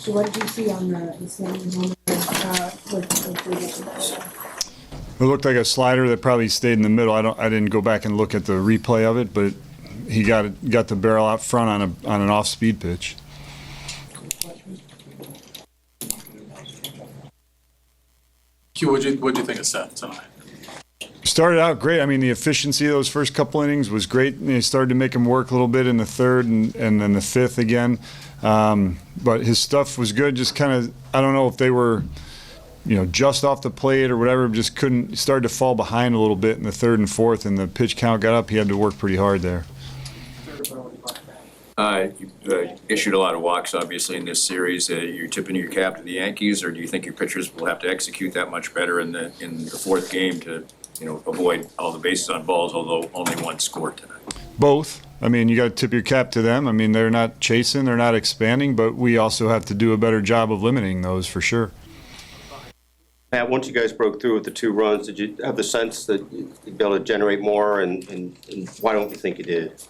So what did you see on the standing home with It looked like a slider that probably stayed in the middle. I didn't go back and look at the replay of it, but he got the barrel out front on an off-speed pitch. Q, what'd you think of Seth tonight? Started out great. I mean, the efficiency of those first couple innings was great. He started to make him work a little bit in the third and then the fifth again. But his stuff was good. Just kind of, I don't know if they were, just off the plate or whatever, just started to fall behind a little bit in the third and fourth, and the pitch count got up. He had to work pretty hard there. You issued a lot of walks, obviously, in this series. You're tipping your cap to the Yankees, or do you think your pitchers will have to execute that much better in the fourth game to, avoid all the bases on balls, although only one scored tonight? Both. I mean, you got to tip your cap to them. I mean, they're not chasing, they're not expanding, but we also have to do a better job of limiting those for sure. Matt, once you guys broke through with the 2 runs, did you have the sense that you'd be able to generate more, and why don't you think you did?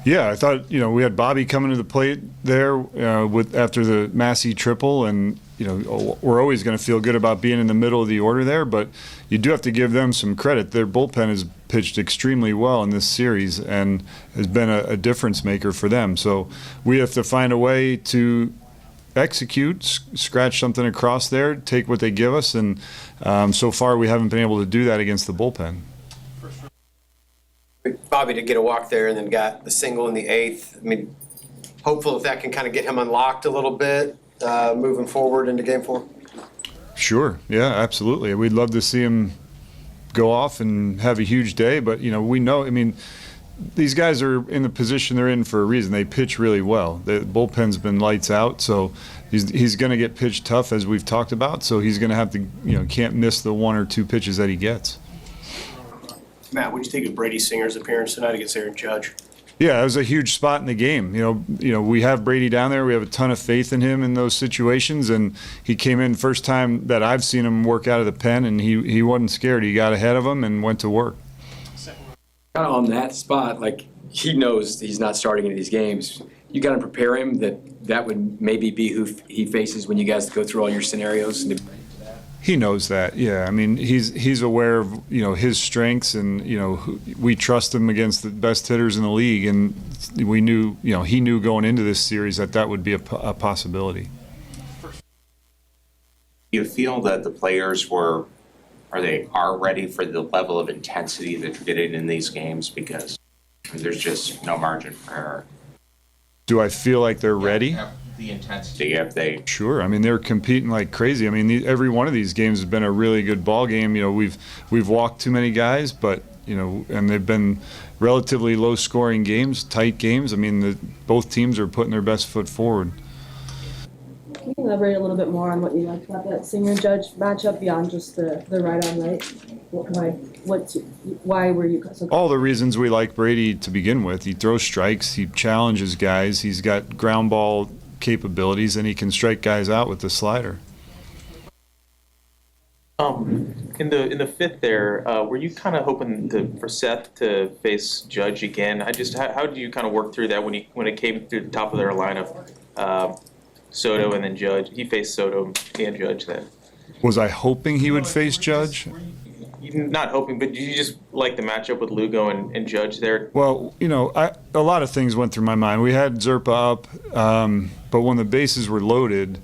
Yeah, I thought, we had Bobby coming to the plate there after the Massey triple, and, we're always going to feel good about being in the middle of the order there, but you do have to give them some credit. Their bullpen has pitched extremely well in this series and has been a difference maker for them. So we have to find a way to execute, scratch something across there, take what they give us, and so far we haven't been able to do that against the bullpen. Bobby to get a walk there and then got the single in the 8th. I mean, hopeful if that can kind of get him unlocked a little bit moving forward into Game 4. Sure, yeah, absolutely. We'd love to see him go off and have a huge day, but we know, I mean, these guys are in the position they're in for a reason. They pitch really well. The bullpen's been lights out, so he's going to get pitched tough, as we've talked about, so he's going to have to, can't miss the 1 or 2 pitches that he gets. Matt, what do you think of Brady Singer's appearance tonight against Aaron Judge? Yeah, it was a huge spot in the game. We have Brady down there. We have a ton of faith in him in those situations, and he came in first time that I've seen him work out of the pen, and he wasn't scared. He got ahead of him and went to work. Kind of on that spot, like he knows he's not starting any of these games. You got to prepare him that would maybe be who he faces when you guys go through all your scenarios. He knows that, yeah. I mean, he's aware of his strengths, and we trust him against the best hitters in the league, and we knew he knew going into this series that would be a possibility. Do you feel that the players are ready for the level of intensity that you're getting in these games, because there's just no margin for error? Do I feel like they're ready? The intensity, if they... Sure. I mean, they're competing like crazy. I mean, every one of these games has been a really good ball game. We've walked too many guys, but and they've been relatively low-scoring games, tight games. I mean, both teams are putting their best foot forward. Can you elaborate a little bit more on what you liked about that Singer-Judge matchup beyond just the right on right? Why were you so? All the reasons we like Brady to begin with. He throws strikes. He challenges guys. He's got ground ball capabilities, and he can strike guys out with the slider. In the 5th there, were you kind of hoping for Seth to face Judge again? How did you kind of work through that when it came through the top of their lineup? Soto and then Judge. He faced Soto and Judge then. Was I hoping he would face Judge? Not hoping, but did you just like the matchup with Lugo and Judge there? Well, a lot of things went through my mind. We had Zerpa up, but when the bases were loaded,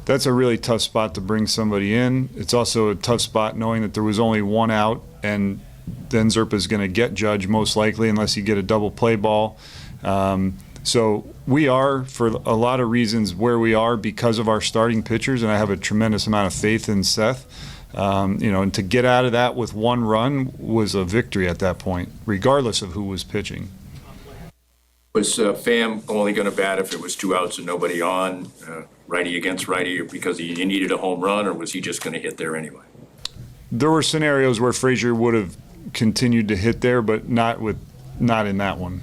that's a really tough spot to bring somebody in. It's also a tough spot knowing that there was only 1 out, and then Zerpa's going to get Judge most likely unless you get a double play ball. So we are, for a lot of reasons, where we are because of our starting pitchers, and I have a tremendous amount of faith in Seth. And to get out of that with 1 run was a victory at that point, regardless of who was pitching. Was Pham only going to bat if it was 2 outs and nobody on, righty against righty, because he needed a home run, or was he just going to hit there anyway? There were scenarios where Frazier would have continued to hit there, but not in that one.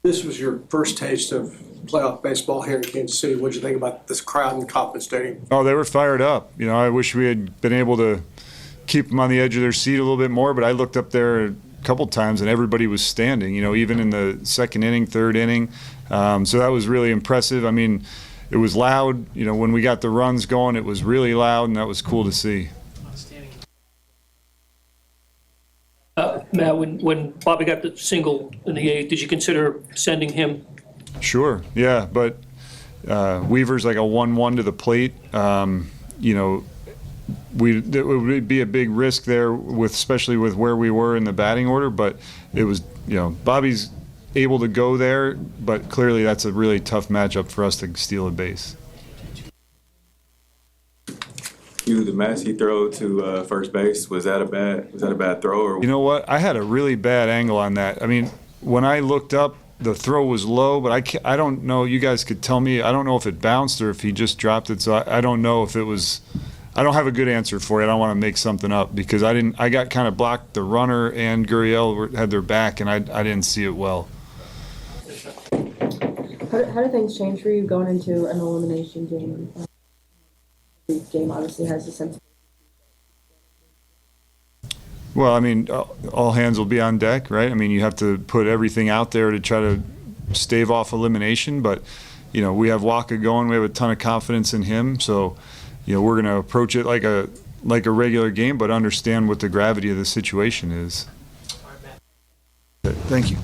This was your first taste of playoff baseball here in Kansas City. What did you think about this crowd in Kauffman Stadium? Oh, they were fired up. I wish we had been able to keep them on the edge of their seat a little bit more, but I looked up there a couple times and everybody was standing, even in the 2nd inning, 3rd inning. So that was really impressive. I mean, it was loud. You know, when we got the runs going, it was really loud, and that was cool to see. Matt, when Bobby got the single in the eighth, did you consider sending him? Sure, yeah, but Weaver's like a 1-1 to the plate. You know, it would be a big risk there, especially with where we were in the batting order. But it was, you know, Bobby's able to go there, but clearly that's a really tough matchup for us to steal a base. The match he threw to first base, was that a bad throw? Or? You know what? I had a really bad angle on that. I mean, when I looked up, the throw was low, but I don't know. You guys could tell me. I don't know if it bounced or if he just dropped it. So I don't know if it was. I don't have a good answer for you. I don't want to make something up because I got kind of blocked. The runner and Gurriel had their back, and I didn't see it well. How do things change for you going into an elimination game? The game obviously has a sense. Well, I mean, all hands will be on deck, right? I mean, you have to put everything out there to try to stave off elimination. But, you know, we have Waka going. We have a ton of confidence in him. So, you know, we're going to approach it like a regular game, but understand what the gravity of the situation is. Thank you.